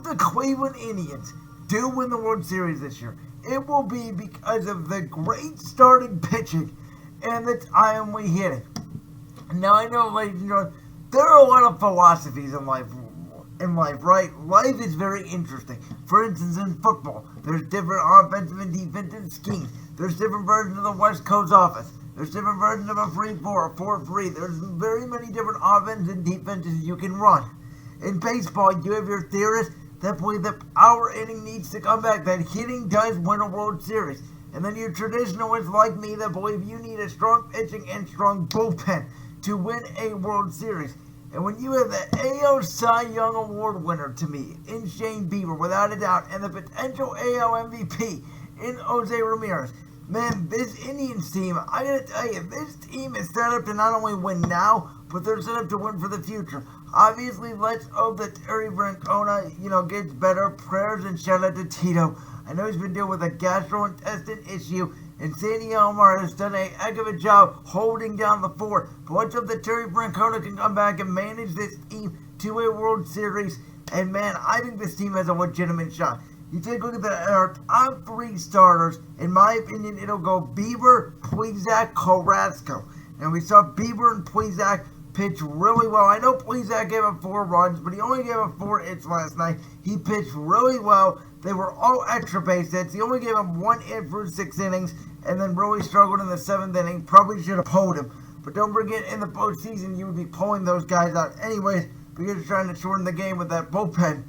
the Cleveland Indians do win the World Series this year, it will be because of the great starting pitching and the timely hitting. Now, I know, ladies and gentlemen, there are a lot of philosophies in life, right? Life is very interesting. For instance, in football, there's different offensive and defensive schemes. There's different versions of the West Coast offense. There's different versions of a 3-4, a 4-3. There's very many different offenses and defenses you can run. In baseball, you have your theorists that believe that power hitting needs to come back, that hitting does win a World Series. And then your traditionalists like me that believe you need a strong pitching and strong bullpen to win a World Series. And when you have the AL Cy Young Award winner to me in Shane Bieber, without a doubt, and the potential AL MVP in Jose Ramirez, man, this Indians team, I gotta tell you, this team is set up to not only win now, but they're set up to win for the future. Obviously, let's hope that Terry Francona, gets better. Prayers and shout out to Tito. I know he's been dealing with a gastrointestinal issue, and Sandy Alomar has done a heck of a job holding down the fort. But let's hope that Terry Francona can come back and manage this team to a World Series. And man, I think this team has a legitimate shot. You take a look at our top 3 starters. In my opinion, it'll go Bieber, Plesac, Carrasco. And we saw Bieber and Plesac pitch really well. I know Plesac gave up 4 runs, but he only gave up 4 hits last night. He pitched really well. They were all extra base hits. He only gave up 1 hit for 6 innings, and then really struggled in the 7th inning. Probably should have pulled him. But don't forget, in the postseason, you would be pulling those guys out anyways, because you're trying to shorten the game with that bullpen.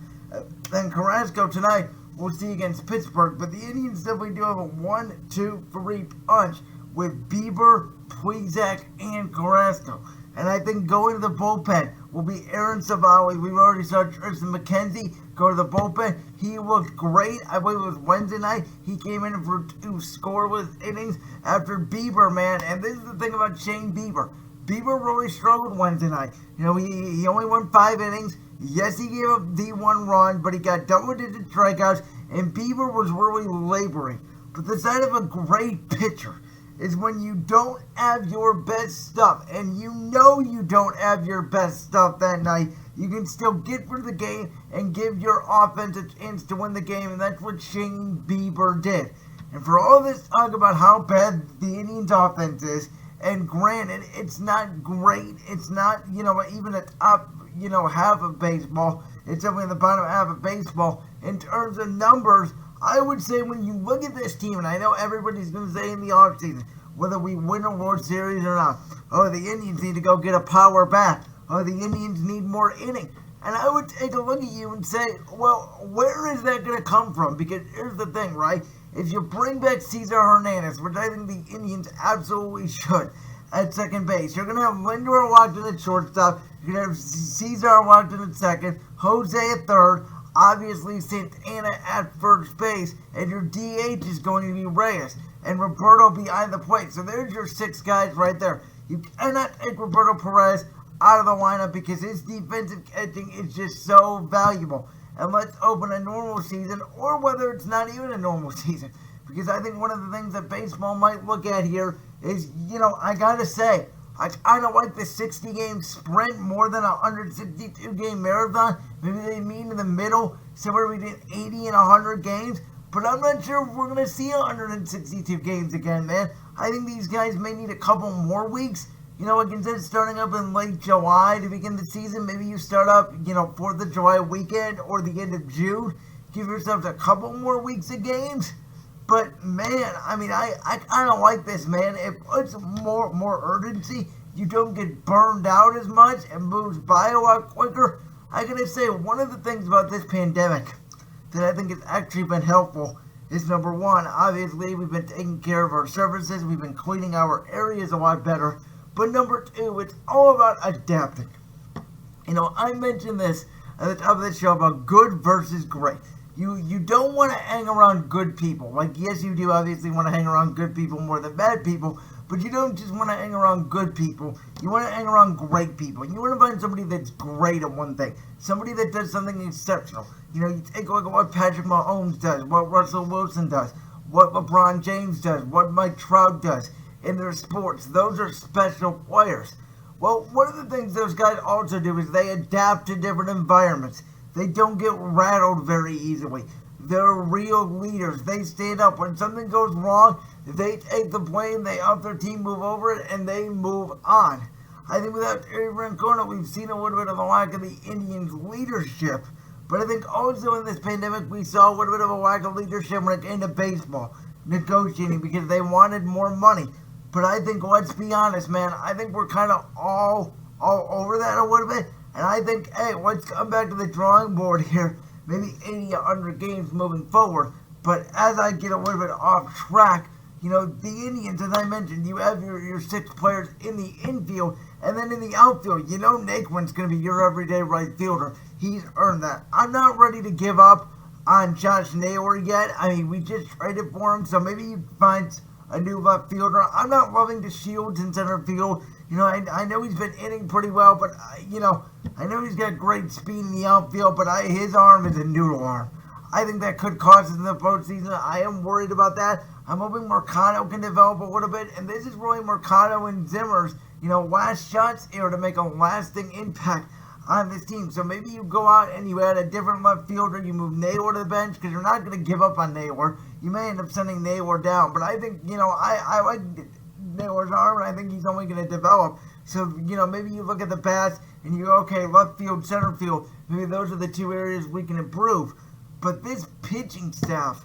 Then Carrasco tonight, we'll see against Pittsburgh. But the Indians definitely do have a 1-2-3 punch with Bieber, Plesac, and Carrasco. And I think going to the bullpen will be Aaron Savali. We've already saw Tristan McKenzie go to the bullpen. He looked great. I believe it was Wednesday night. He came in for 2 scoreless innings after Bieber, man. And this is the thing about Shane Bieber. Bieber really struggled Wednesday night. He only won 5 innings. Yes, he gave up the 1 run, but he got double-digit strikeouts. And Bieber was really laboring. But the side of a great pitcher is when you don't have your best stuff, and you don't have your best stuff that night, you can still get through the game and give your offense a chance to win the game, and that's what Shane Bieber did. And for all this talk about how bad the Indians' offense is, and granted, it's not great, it's not, even a top, half of baseball, it's definitely in the bottom half of baseball. In terms of numbers, I would say when you look at this team, and I know everybody's going to say in the offseason, whether we win a World Series or not, oh, the Indians need to go get a power bat, oh, the Indians need more innings. And I would take a look at you and say, well, where is that going to come from? Because here's the thing, right? If you bring back Cesar Hernandez, which I think the Indians absolutely should, at second base, you're going to have Lindor locked in at shortstop, you're going to have Cesar locked in at second, Jose at third, obviously Santana at first base, and your DH is going to be Reyes, and Roberto behind the plate. So there's your 6 guys right there. You cannot take Roberto Perez out of the lineup because his defensive catching is just so valuable. And let's open a normal season, or whether it's not even a normal season. Because I think one of the things that baseball might look at here is, I gotta say, I kind of like the 60-game sprint more than a 162-game marathon. Maybe they meet in the middle, somewhere between 80 and 100 games. But I'm not sure if we're going to see 162 games again, man. I think these guys may need a couple more weeks. Like instead of starting up in late July to begin the season, maybe you start up, 4th of July weekend or the end of June. Give yourselves a couple more weeks of games. But, man, I kind of like this, man. It puts more urgency. You don't get burned out as much and moves by a lot quicker. I gotta say, one of the things about this pandemic that I think has actually been helpful is, number 1, obviously we've been taking care of our services. We've been cleaning our areas a lot better. But number 2, it's all about adapting. I mentioned this at the top of the show about good versus great. You don't want to hang around good people. Like, yes, you do obviously want to hang around good people more than bad people, but you don't just want to hang around good people. You want to hang around great people. You want to find somebody that's great at one thing. Somebody that does something exceptional. You take a look at what Patrick Mahomes does, what Russell Wilson does, what LeBron James does, what Mike Trout does in their sports. Those are special players. Well, one of the things those guys also do is they adapt to different environments. They don't get rattled very easily. They're real leaders. They stand up. When something goes wrong, they take the blame, they help their team move over it, and they move on. I think without Terry Francona, we've seen a little bit of a lack of the Indians' leadership. But I think also in this pandemic, we saw a little bit of a lack of leadership when it came to baseball, negotiating, because they wanted more money. But I think, let's be honest, man, I think we're kind of all over that a little bit. And I think, hey, let's come back to the drawing board here. Maybe 80 or 100 games moving forward. But as I get a little bit off track, you know, the Indians, as I mentioned, you have your 6 players in the infield, and then in the outfield, you know Naquin's going to be your everyday right fielder. He's earned that. I'm not ready to give up on Josh Naylor yet. I mean, we just traded for him, so maybe he finds a new left fielder. I'm not loving the Shields in center field. You know, I know he's been hitting pretty well, but, you know, I know he's got great speed in the outfield, but his arm is a noodle arm. I think that could cost us in the postseason. I am worried about that. I'm hoping Mercado can develop a little bit, and this is really Mercado and Zimmer's, you know, last shots here to make a lasting impact on this team. So maybe you go out and you add a different left fielder, you move Naylor to the bench, because you're not going to give up on Naylor. You may end up sending Naylor down, but I think, you know, I like Naylor's arm, and I think he's only going to develop. So, you know, maybe you look at the past and you go, okay, left field, center field, maybe those are the 2 areas we can improve. But this pitching staff,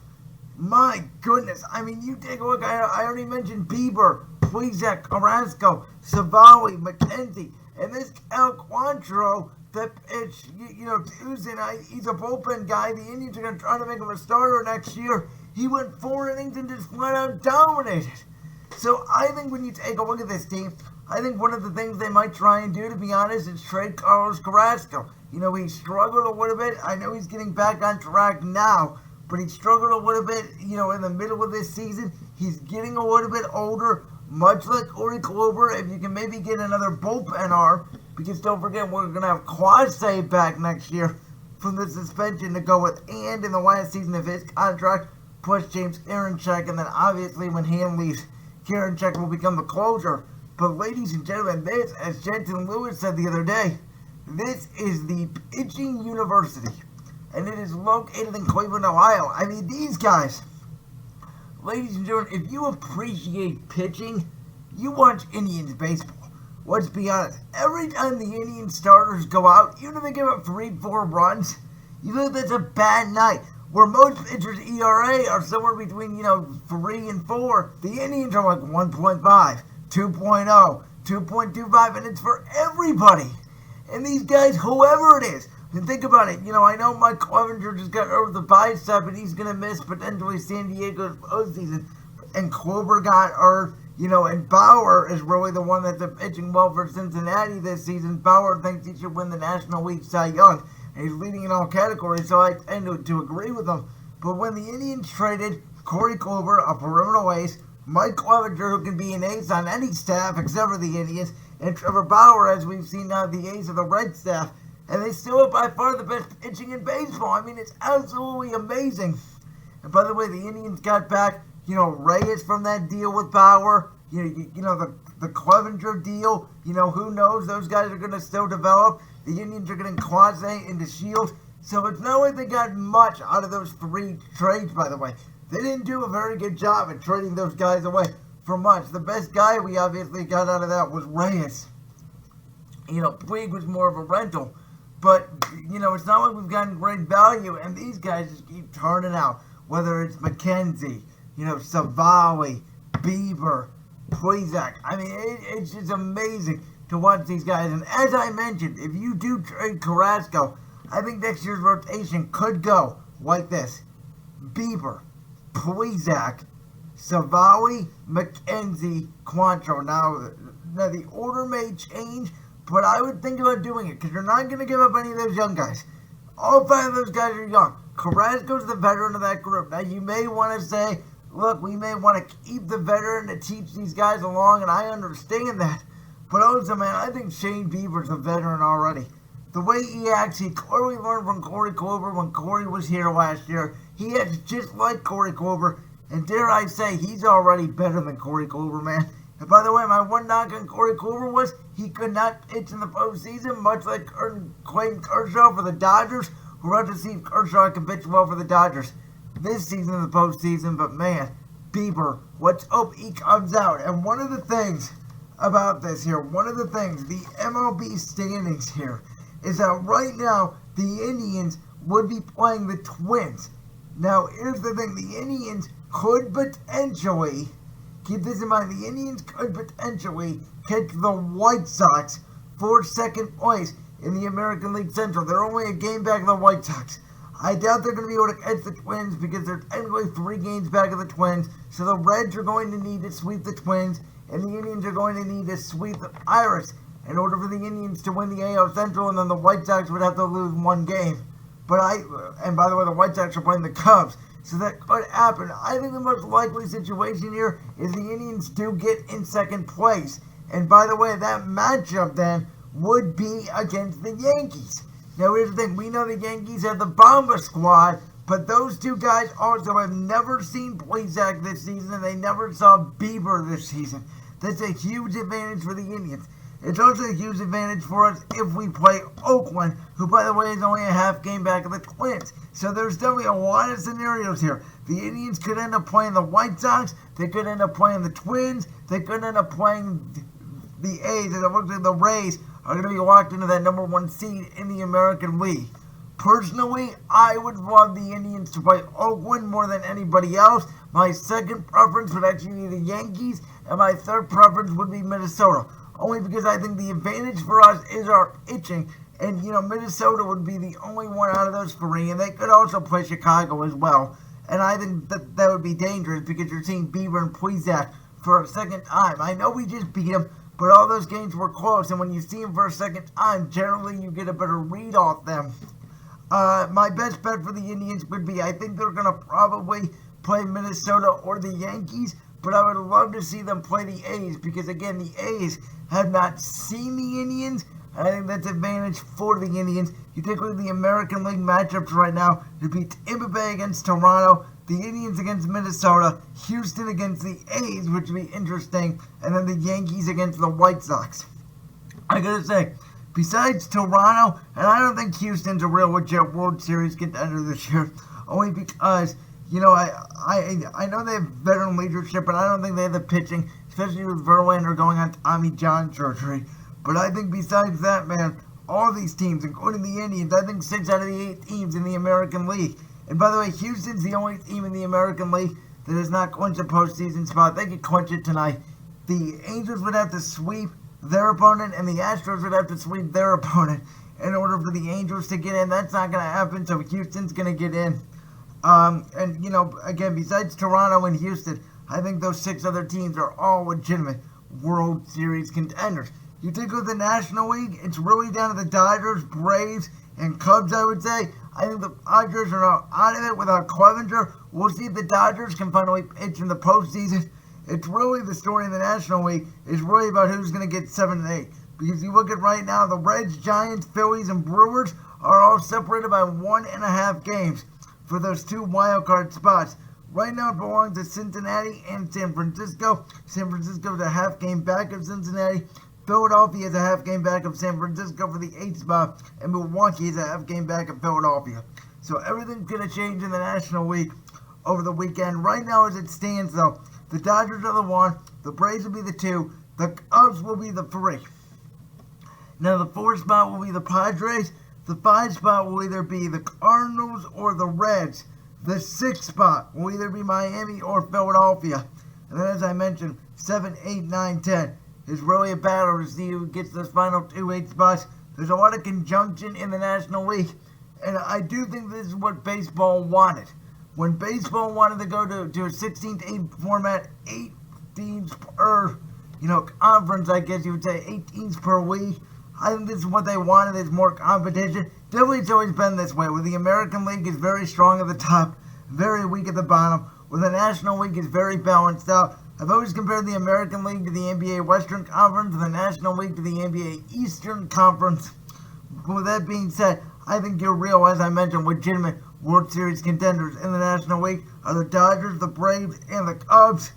my goodness, I mean, you take a look, I already mentioned Bieber, Plesac, Carrasco, Savali, McKenzie, and this Cal Quantrill that pitch, you know, Tuesday night, he's a bullpen guy. The Indians are going to try to make him a starter next year. He went 4 innings and just flat out dominated. So I think when you take a look at this team, I think one of the things they might try and do, to be honest, is trade Carlos Carrasco. You know, he struggled a little bit. I know he's getting back on track now, but he struggled a little bit, you know, in the middle of this season. He's getting a little bit older, much like Corey Kluber. If you can maybe get another bullpen arm, because don't forget, we're going to have Quasi back next year from the suspension to go with, and in the last season of his contract, plus James Karinchak, and then obviously when Han leaves, Karinchak will become the closer. But ladies and gentlemen, this, as Jensen Lewis said the other day, this is the pitching university, and it is located in Cleveland, Ohio. I mean, these guys, ladies and gentlemen, if you appreciate pitching, you watch Indians baseball. Let's be honest, every time the Indian starters go out, even if they give up 3-4 runs, you know that's a bad night. Where most pitchers' ERA are somewhere between, you know, 3 and 4, the Indians are like 1.5, 2.0, 2.25, and it's for everybody. And these guys, whoever it is, and think about it, you know, I know Mike Clevenger just got over the bicep, and he's going to miss potentially San Diego's postseason, and Kluber got hurt. You know, and Bauer is really the one that's pitching well for Cincinnati this season. Bauer thinks he should win the National League Cy Young, and he's leading in all categories, so I tend to agree with him. But when the Indians traded Corey Kluber, a perimeter ace, Mike Clevenger, who can be an ace on any staff except for the Indians, and Trevor Bauer, as we've seen now, the ace of the Red staff, and they still have by far the best pitching in baseball. I mean, it's absolutely amazing. And by the way, the Indians got back, you know, Reyes from that deal with Bauer. You know the Clevenger deal. You know, who knows? Those guys are going to still develop. The Indians are getting Quasi into Shields. So it's not like they got much out of those 3 trades, by the way. They didn't do a very good job at trading those guys away for much. The best guy we obviously got out of that was Reyes. You know, Puig was more of a rental. But, you know, it's not like we've gotten great value. And these guys just keep turning out. Whether it's McKenzie, you know, Savali, Bieber, Plesac. I mean, it's just amazing to watch these guys. And as I mentioned, if you do trade Carrasco, I think next year's rotation could go like this. Bieber, Plesac, Savali, McKenzie, Quantrill. Now, the order may change, but I would think about doing it because you're not going to give up any of those young guys. All 5 of those guys are young. Carrasco's the veteran of that group. Now, you may want to say, look, we may want to keep the veteran to teach these guys along, and I understand that. But also, man, I think Shane Bieber's a veteran already. The way he acts, he clearly learned from Corey Kluber when Corey was here last year. He acts just like Corey Kluber, and dare I say, he's already better than Corey Kluber, man. And by the way, my one knock on Corey Kluber was he could not pitch in the postseason, much like Clayton Kershaw for the Dodgers, We're about to see if Kershaw can pitch well for the Dodgers this season in the postseason, but man, Bieber, let's hope he comes out. And one of the things about this here, the MLB standings here, is that right now the Indians would be playing the Twins. Now, here's the thing, the Indians could potentially, keep this in mind, the Indians could potentially catch the White Sox for second place in the American League Central. They're only a game back of the White Sox. I doubt they're going to be able to catch the Twins because they're technically 3 games back of the Twins. So the Reds are going to need to sweep the Twins, and the Indians are going to need to sweep the Pirates in order for the Indians to win the AL Central, and then the White Sox would have to lose 1 game. And by the way, the White Sox are playing the Cubs, so that could happen. I think the most likely situation here is the Indians do get in second place. And by the way, that matchup then would be against the Yankees. Now here's the thing, we know the Yankees have the Bomba squad, but those two guys also have never seen Plesac this season, and they never saw Bieber this season. That's a huge advantage for the Indians. It's also a huge advantage for us if we play Oakland, who, by the way, is only a half game back of the Twins. So there's definitely a lot of scenarios here. The Indians could end up playing the White Sox. They could end up playing the Twins. They could end up playing the A's. And it looks like the Rays are going to be locked into that number 1 seed in the American League. Personally, I would love the Indians to play Oakland more than anybody else. My second preference would actually be the Yankees, and my third preference would be Minnesota. Only because I think the advantage for us is our pitching, and Minnesota would be the only one out of those 3, and they could also play Chicago as well. And I think that would be dangerous because you're seeing Bieber and Plesac for a second time. I know we just beat them, but all those games were close, and when you see them for a second time, generally you get a better read off them. My best bet for the Indians would be, I think they're going to probably play Minnesota or the Yankees, but I would love to see them play the A's because, again, the A's have not seen the Indians, and I think that's an advantage for the Indians. You take a look at the American League matchups right now. It'd be Tampa Bay against Toronto, the Indians against Minnesota, Houston against the A's, which would be interesting, and then the Yankees against the White Sox. I gotta say, besides Toronto, and I don't think Houston's a real legit World Series contender this year, only because, I know they have veteran leadership, but I don't think they have the pitching, especially with Verlander going on Tommy John surgery. But I think besides that, man, all these teams, including the Indians, I think 6 out of the 8 teams in the American League. And by the way, Houston's the only team in the American League that has not clinched a postseason spot. They could clinch it tonight. The Angels would have to sweep their opponent, and the Astros would have to sweep their opponent in order for the Angels to get in. That's not going to happen, so Houston's going to get in. Again, besides Toronto and Houston, I think those 6 other teams are all legitimate World Series contenders. You take a look at the National League, it's really down to the Dodgers, Braves, and Cubs, I would say. I think the Dodgers are out of it without Clevenger. We'll see if the Dodgers can finally pitch in the postseason. It's really the story in the National League is really about who's going to get 7 and 8. Because you look at right now, the Reds, Giants, Phillies, and Brewers are all separated by 1.5 games for those 2 wildcard spots. Right now it belongs to Cincinnati and San Francisco. San Francisco is a half game back of Cincinnati. Philadelphia is a half game back of San Francisco for the 8th spot, and Milwaukee is a half game back of Philadelphia. So everything's going to change in the National League over the weekend. Right now as it stands, though, the Dodgers are the 1, the Braves will be the 2, the Cubs will be the 3. Now the 4th spot will be the Padres, the 5th spot will either be the Cardinals or the Reds. The 6th spot will either be Miami or Philadelphia. And then as I mentioned, 7, 8, 9, 10. Is really a battle to see who gets those final 2 8 spots. There's a lot of conjunction in the National League, and I do think this is what baseball wanted. When baseball wanted to go to a 16-8 format, 8 teams per, conference, I guess you would say, 8 teams per week, I think this is what they wanted. There's more competition. Definitely it's always been this way, where the American League is very strong at the top, very weak at the bottom, where the National League is very balanced out. I've always compared the American League to the NBA Western Conference and the National League to the NBA Eastern Conference. With that being said, I think you're real, as I mentioned, legitimate World Series contenders in the National League are the Dodgers, the Braves, and the Cubs.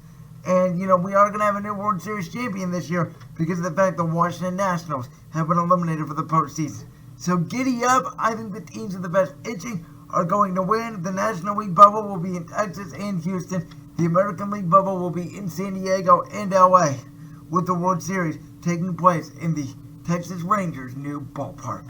And, we are going to have a new World Series champion this year because of the fact the Washington Nationals have been eliminated for the postseason. So giddy up. I think the teams with the best pitching are going to win. The National League bubble will be in Texas and Houston. The American League bubble will be in San Diego and LA, with the World Series taking place in the Texas Rangers' new ballpark.